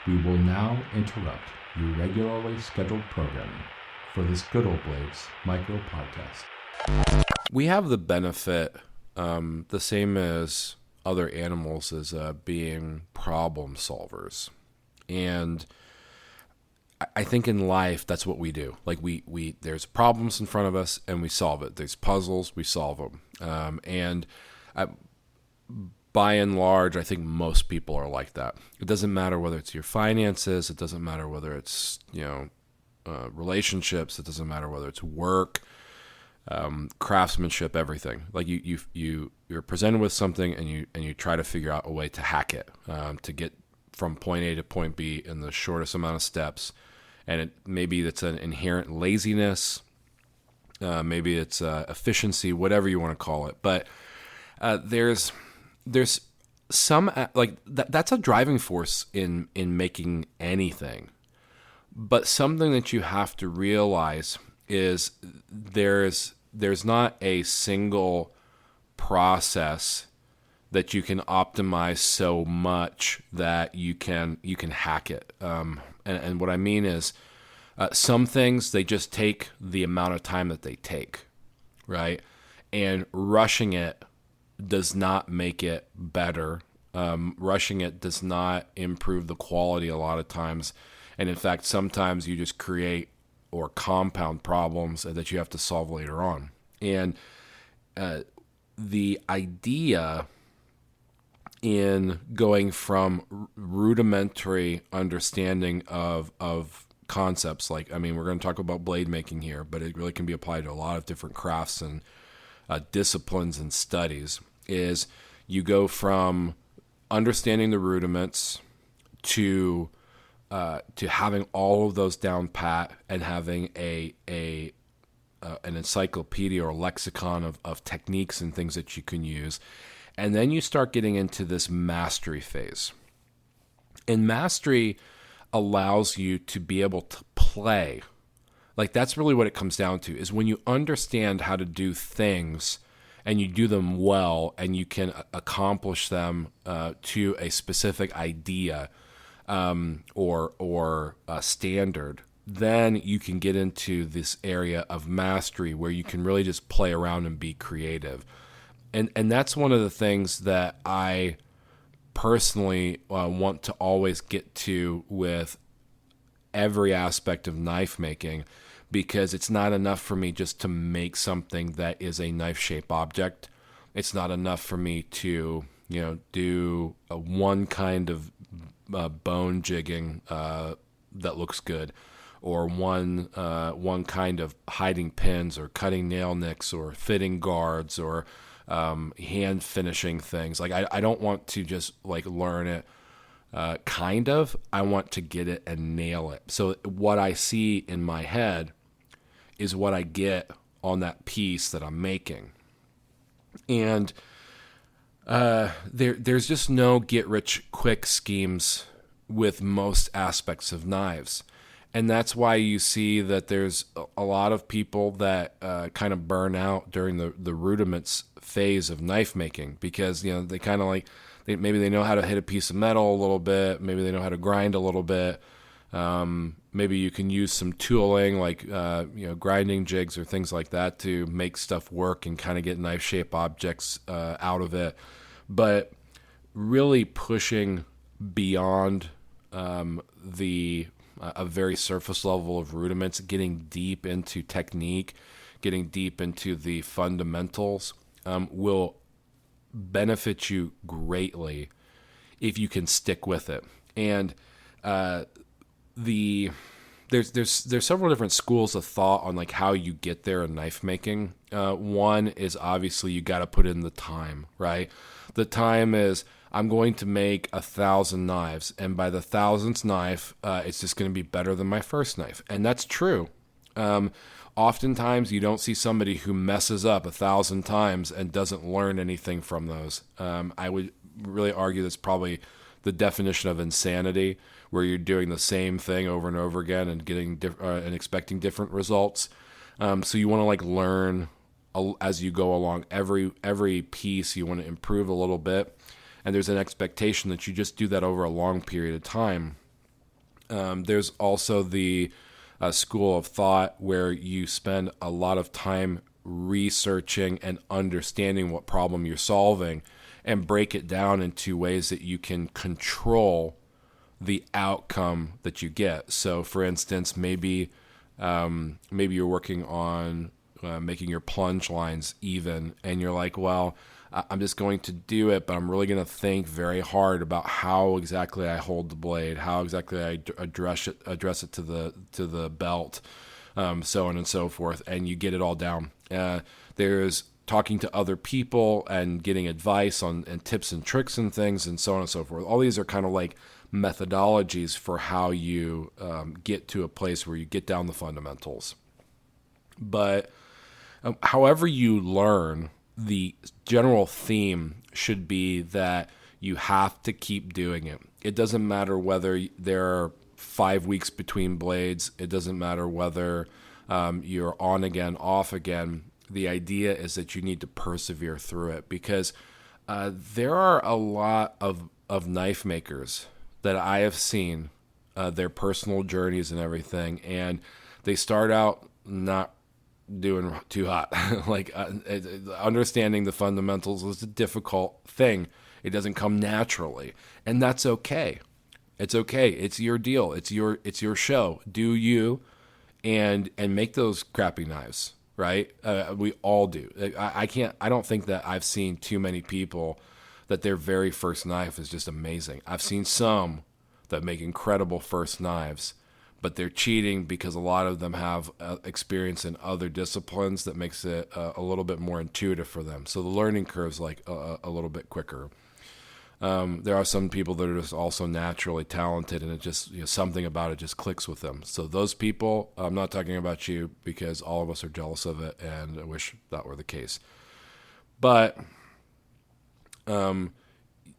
We will now interrupt your regularly scheduled programming for this Good Old Blades micro podcast. We have the benefit, the same as other animals, as being problem solvers. And I think in life, that's what we do. Like we there's problems in front of us and we solve it. There's puzzles, we solve them. By and large, I think most people are like that. It doesn't matter whether it's your finances. It doesn't matter whether it's, relationships. It doesn't matter whether it's work, craftsmanship, everything. Like you're presented with something and you try to figure out a way to hack it, to get from point A to point B in the shortest amount of steps. And maybe it's an inherent laziness, maybe it's efficiency, whatever you want to call it. But there's some like that's a driving force in making anything. But something that you have to realize is there's not a single process that you can optimize so much that you can hack it. And what I mean is some things, they just take the amount of time that they take, right? And rushing it does not make it better. Rushing it does not improve the quality a lot of times. And in fact, sometimes you just create or compound problems that you have to solve later on. And the idea in going from rudimentary understanding of concepts, like, I mean, we're going to talk about blade making here, but it really can be applied to a lot of different crafts and disciplines and studies, is you go from understanding the rudiments to having all of those down pat and having an encyclopedia or lexicon of techniques and things that you can use. And then you start getting into this mastery phase. And mastery allows you to be able to play. Like, that's really what it comes down to, is when you understand how to do things and you do them well and you can accomplish them to a specific idea or a standard, then you can get into this area of mastery where you can really just play around and be creative. And that's one of the things that I personally want to always get to with every aspect of knife making, because it's not enough for me just to make something that is a knife-shaped object. It's not enough for me to, do one kind of bone jigging that looks good, or one kind of hiding pins or cutting nail nicks or fitting guards or hand finishing things. Like, I don't want to just like learn it I want to get it and nail it. So what I see in my head is what I get on that piece that I'm making. And there's just no get rich quick schemes with most aspects of knives. And that's why you see that there's a lot of people that kind of burn out during the rudiments phase of knife making, because they kind of like maybe they know how to hit a piece of metal a little bit, maybe they know how to grind a little bit. Maybe you can use some tooling like grinding jigs or things like that to make stuff work and kind of get knife shape objects out of it. But really pushing beyond a very surface level of rudiments, getting deep into technique, getting deep into the fundamentals, will benefit you greatly if you can stick with it. And there's several different schools of thought on like how you get there in knife making. One is obviously you got to put in the time, right? The time is, I'm going to make 1,000 knives, and by the 1,000th knife, it's just going to be better than my first knife. And that's true. Oftentimes, you don't see somebody who messes up 1,000 times and doesn't learn anything from those. I would really argue that's probably the definition of insanity, where you're doing the same thing over and over again and getting and expecting different results. So you want to like learn as you go along. Every piece you want to improve a little bit. And there's an expectation that you just do that over a long period of time. There's also the school of thought where you spend a lot of time researching and understanding what problem you're solving and break it down into ways that you can control the outcome that you get. So, for instance, maybe you're working on making your plunge lines even, and you're like, well, I'm just going to do it, but I'm really going to think very hard about how exactly I hold the blade, how exactly I address it to the belt, so on and so forth, and you get it all down. There's talking to other people and getting advice on and tips and tricks and things, and so on and so forth. All these are kind of like methodologies for how you get to a place where you get down the fundamentals. But however you learn, the general theme should be that you have to keep doing it. It doesn't matter whether there are 5 weeks between blades. It doesn't matter whether you're on again, off again. The idea is that you need to persevere through it, because there are a lot of knife makers that I have seen, their personal journeys and everything, and they start out not doing too hot. Like understanding the fundamentals is a difficult thing. It doesn't come naturally, and that's okay. It's okay. It's your deal. It's your show. Do you, and make those crappy knives, right? We all do. I don't think that I've seen too many people that their very first knife is just amazing. I've seen some that make incredible first knives, but they're cheating because a lot of them have experience in other disciplines that makes it a little bit more intuitive for them. So the learning curve's like a little bit quicker. There are some people that are just also naturally talented, and it just, something about it just clicks with them. So those people, I'm not talking about you, because all of us are jealous of it, and I wish that were the case. But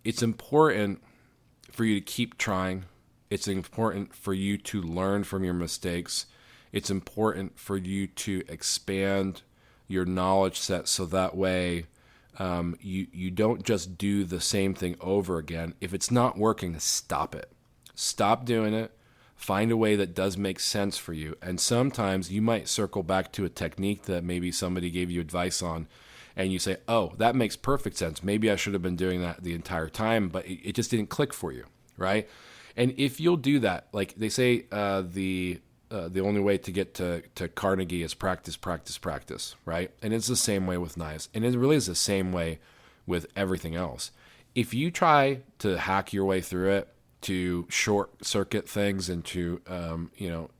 it's important for you to keep trying. It's important for you to learn from your mistakes. It's important for you to expand your knowledge set, so that way you don't just do the same thing over again. If it's not working, stop it. Stop doing it. Find a way that does make sense for you. And sometimes you might circle back to a technique that maybe somebody gave you advice on, and you say, oh, that makes perfect sense. Maybe I should have been doing that the entire time, but it just didn't click for you, right? And if you'll do that, like they say, the only way to get to Carnegie is practice, practice, practice, right? And it's the same way with knives. And it really is the same way with everything else. If you try to hack your way through it, to short circuit things, and to,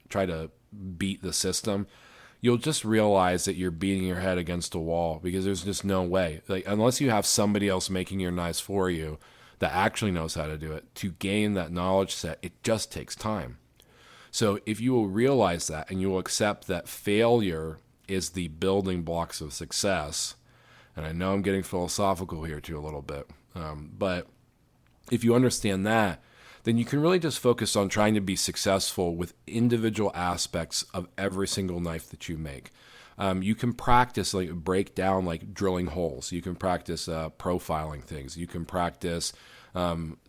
try to beat the system, you'll just realize that you're beating your head against a wall, because there's just no way. Like, unless you have somebody else making your knives for you that actually knows how to do it, to gain that knowledge set, it just takes time. So if you will realize that, and you will accept that failure is the building blocks of success, and I know I'm getting philosophical here too a little bit, but if you understand that, then you can really just focus on trying to be successful with individual aspects of every single knife that you make. You can practice, like, break down, like, drilling holes. You can practice profiling things. You can practice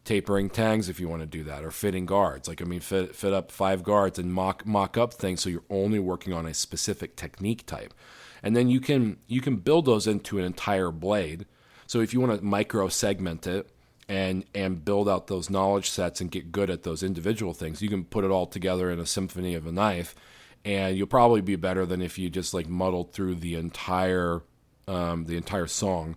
tapering tangs if you want to do that, or fitting guards. Like, fit up 5 guards and mock up things, so you're only working on a specific technique type. And then you can build those into an entire blade. So if you want to micro segment it and build out those knowledge sets and get good at those individual things, you can put it all together in a symphony of a knife. And you'll probably be better than if you just like muddled through the entire song,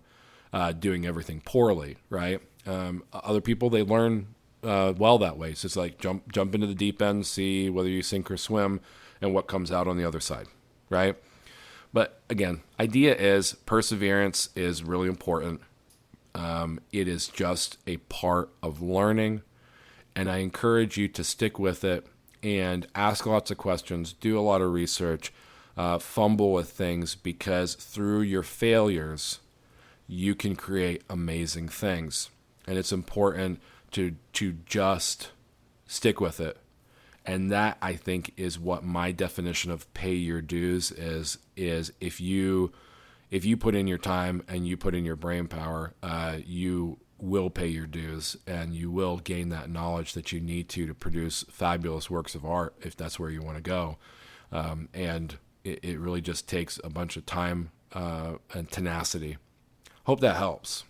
doing everything poorly, right? Other people, they learn well that way. So it's like jump into the deep end, see whether you sink or swim, and what comes out on the other side, right? But again, idea is perseverance is really important. It is just a part of learning, and I encourage you to stick with it. And ask lots of questions, do a lot of research, fumble with things, because through your failures, you can create amazing things. And it's important to just stick with it. And that, I think, is what my definition of pay your dues is if you put in your time and you put in your brain power, you will pay your dues, and you will gain that knowledge that you need to produce fabulous works of art if that's where you want to go. And it really just takes a bunch of time and tenacity. Hope that helps.